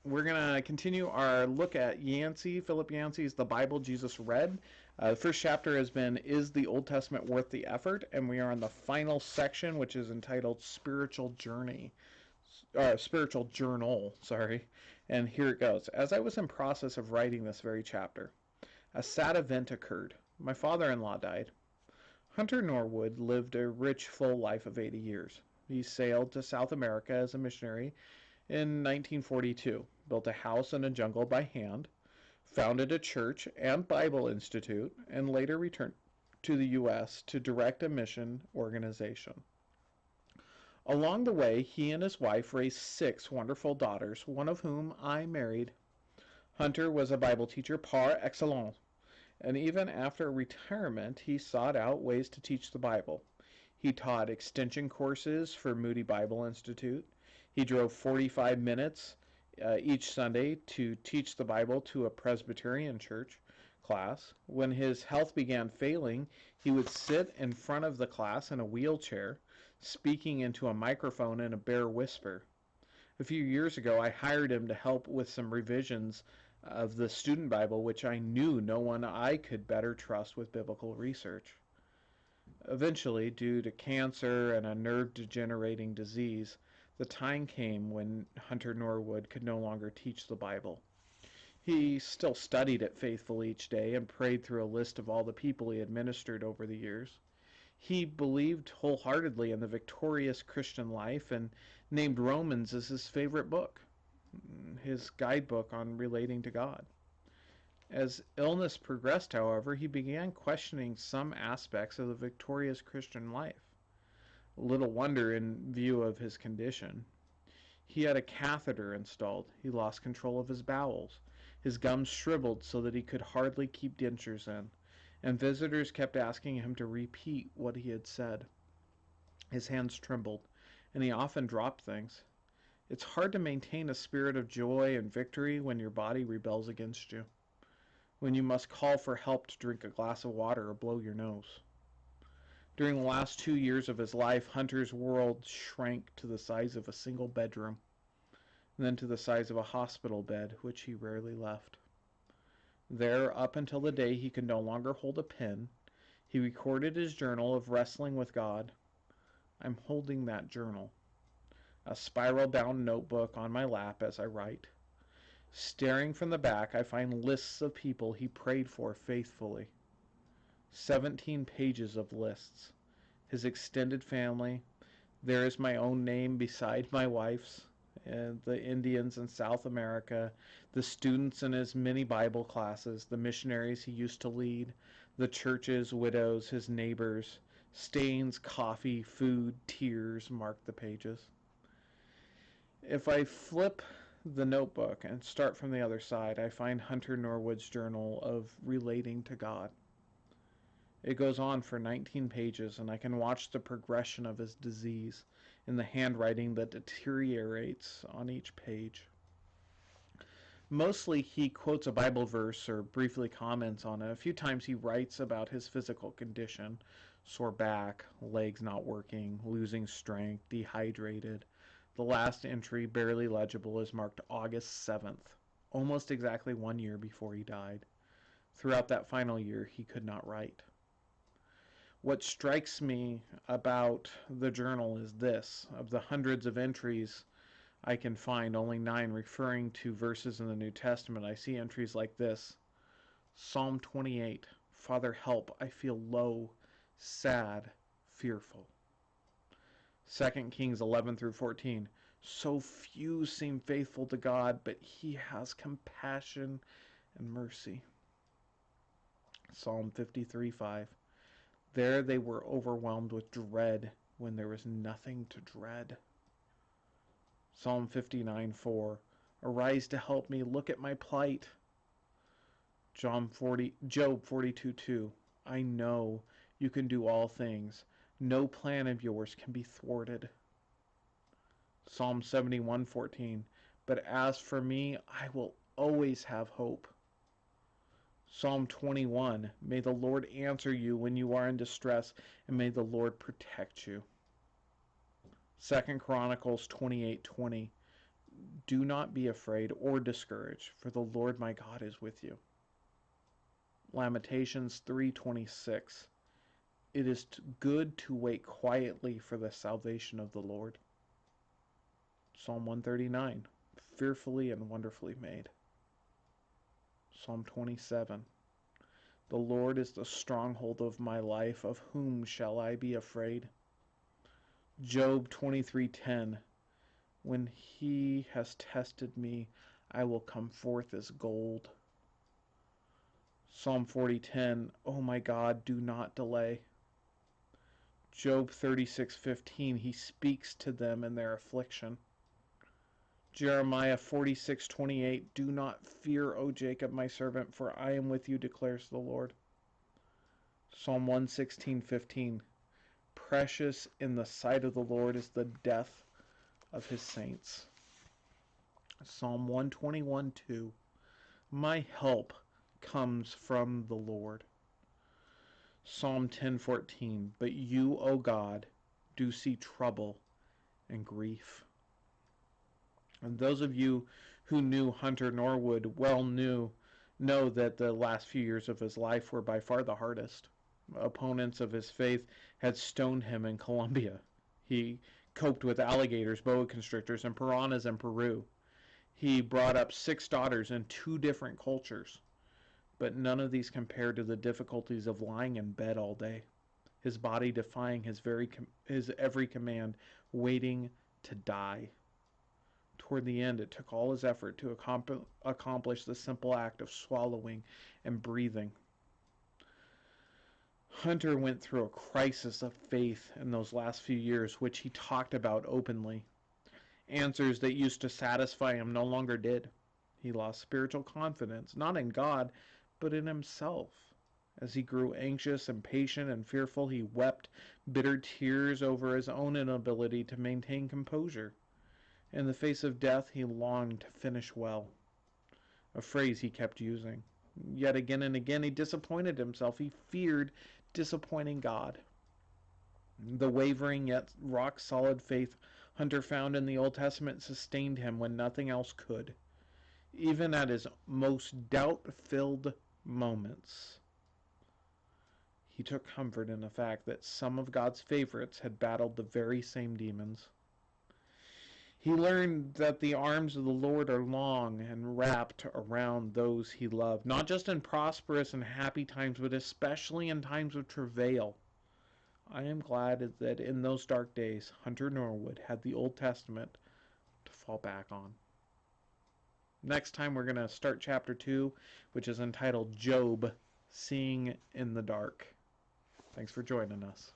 We're going to continue our look at Philip Yancey's The Bible Jesus Read. The first chapter has been, Is the Old Testament Worth the Effort? And we are in the final section, which is entitled Spiritual Journal. And here it goes. As I was in process of writing this very chapter, a sad event occurred. My father-in-law died. Hunter Norwood lived a rich, full life of 80 years. He sailed to South America as a missionary in 1942, built a house in a jungle by hand, founded a church and Bible Institute, and later returned to the U.S. to direct a mission organization. Along the way, he and his wife raised 6 wonderful daughters, one of whom I married. Hunter was a Bible teacher par excellence, and even after retirement, he sought out ways to teach the Bible. He taught extension courses for Moody Bible Institute. He drove 45 minutes each Sunday to teach the Bible to a Presbyterian church class. When his health began failing, he would sit in front of the class in a wheelchair, speaking into a microphone in a bare whisper. A few years ago, I hired him to help with some revisions of the student Bible, which I knew no one I could better trust with biblical research. Eventually, due to cancer and a nerve-degenerating disease, the time came when Hunter Norwood could no longer teach the Bible. He still studied it faithfully each day and prayed through a list of all the people he had ministered over the years. He believed wholeheartedly in the victorious Christian life and named Romans as his favorite book, his guidebook on relating to God. As illness progressed, however, he began questioning some aspects of the victorious Christian life. Little wonder in view of his condition. He had a catheter installed. He lost control of his bowels. His gums shriveled so that he could hardly keep dentures in, and visitors kept asking him to repeat what he had said. His hands trembled, and he often dropped things. It's hard to maintain a spirit of joy and victory when your body rebels against you, when you must call for help to drink a glass of water or blow your nose. During the last 2 years of his life, Hunter's world shrank to the size of a single bedroom, and then to the size of a hospital bed, which he rarely left. There, up until the day he could no longer hold a pen, he recorded his journal of wrestling with God. I'm holding that journal, a spiral-bound notebook on my lap as I write. Staring from the back, I find lists of people he prayed for faithfully. 17 pages of lists. His extended family. There is my own name beside my wife's, and the Indians in South America, the students in his many Bible classes, the missionaries he used to lead, the churches, widows, his neighbors. Stains, coffee, food, tears mark the pages. If I flip the notebook and start from the other side, I find Hunter Norwood's journal of relating to God. It goes on for 19 pages, and I can watch the progression of his disease in the handwriting that deteriorates on each page. Mostly he quotes a Bible verse or briefly comments on it. A few times he writes about his physical condition: sore back, legs not working, losing strength, dehydrated. The last entry, barely legible, is marked August 7th, almost exactly 1 year before he died. Throughout that final year, he could not write. What strikes me about the journal is this: of the hundreds of entries I can find, only 9 referring to verses in the New Testament. I see entries like this: Psalm 28, Father, help, I feel low, sad, fearful. 2 Kings 11 through 14. So few seem faithful to God, but he has compassion and mercy. Psalm 53:5. There they were overwhelmed with dread when there was nothing to dread. Psalm 59:4. Arise to help me, look at my plight. Job 42:2. I know you can do all things. No plan of yours can be thwarted. Psalm 71:14. But as for me, I will always have hope. Psalm 21. May the Lord answer you when you are in distress, and may the Lord protect you. 2 Chronicles 28:20. Do not be afraid or discouraged, for the Lord my God is with you. Lamentations 3:26. It is good to wait quietly for the salvation of the Lord. Psalm 139. Fearfully and wonderfully made. Psalm 27. The Lord is the stronghold of my life. Of whom shall I be afraid? Job 23:10. When he has tested me, I will come forth as gold. Psalm 40:10. Oh my God, do not delay. Job 36:15. He speaks to them in their affliction. Jeremiah 46:28. Do not fear, O Jacob, my servant, for I am with you, declares the Lord. Psalm 116:15. Precious in the sight of the Lord is the death of his saints. Psalm 121:2. My help comes from the Lord. Psalm 10:14. But you, O God, do see trouble and grief. And those of you who knew Hunter Norwood well know that the last few years of his life were by far the hardest. Opponents of his faith had stoned him in Colombia. He coped with alligators, boa constrictors, and piranhas in Peru. He brought up 6 daughters in 2 different cultures. But none of these compared to the difficulties of lying in bed all day, his body defying his every command, waiting to die. Toward the end, it took all his effort to accomplish the simple act of swallowing and breathing. Hunter went through a crisis of faith in those last few years, which he talked about openly. Answers that used to satisfy him no longer did. He lost spiritual confidence, not in God, but in himself. As he grew anxious, impatient, and fearful, he wept bitter tears over his own inability to maintain composure. In the face of death, he longed to finish well, a phrase he kept using. Yet again and again he disappointed himself. He feared disappointing God. The wavering yet rock-solid faith Hunter found in the Old Testament sustained him when nothing else could. Even at his most doubt-filled moments, he took comfort in the fact that some of God's favorites had battled the very same demons. He learned that the arms of the Lord are long and wrapped around those he loved, not just in prosperous and happy times, but especially in times of travail. I am glad that in those dark days, Hunter Norwood had the Old Testament to fall back on. Next time we're going to start chapter 2, which is entitled Job, Seeing in the Dark. Thanks for joining us.